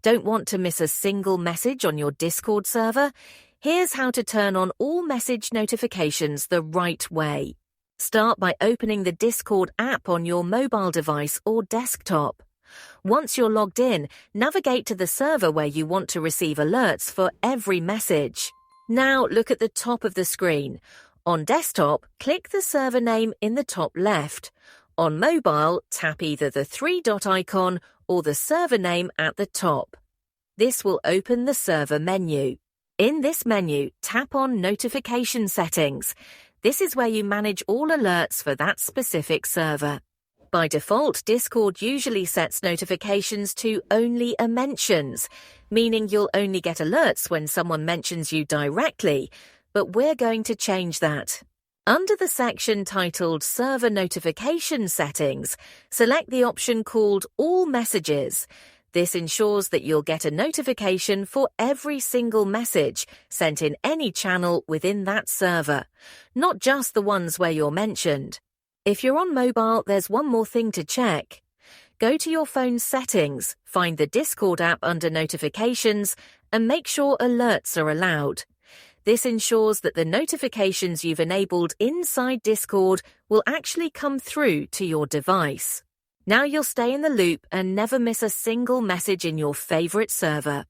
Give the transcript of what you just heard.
Don't want to miss a single message on your Discord server? Here's how to turn on all message notifications the right way. Start by opening the Discord app on your mobile device or desktop. Once you're logged in, navigate to the server where you want to receive alerts for every message. Now look at the top of the screen. On desktop, click the server name in the top left. On mobile, tap either the three-dot icon or the server name at the top. This will open the server menu. In this menu, tap on Notification Settings. This is where you manage all alerts for that specific server. By default, Discord usually sets notifications to only a mentions, meaning you'll only get alerts when someone mentions you directly, but we're going to change that. Under the section titled Server Notification Settings, select the option called All Messages. This ensures that you'll get a notification for every single message sent in any channel within that server, not just the ones where you're mentioned. If you're on mobile, there's one more thing to check. Go to your phone's settings, find the Discord app under Notifications, and make sure alerts are allowed. This ensures that the notifications you've enabled inside Discord will actually come through to your device. Now you'll stay in the loop and never miss a single message in your favorite server.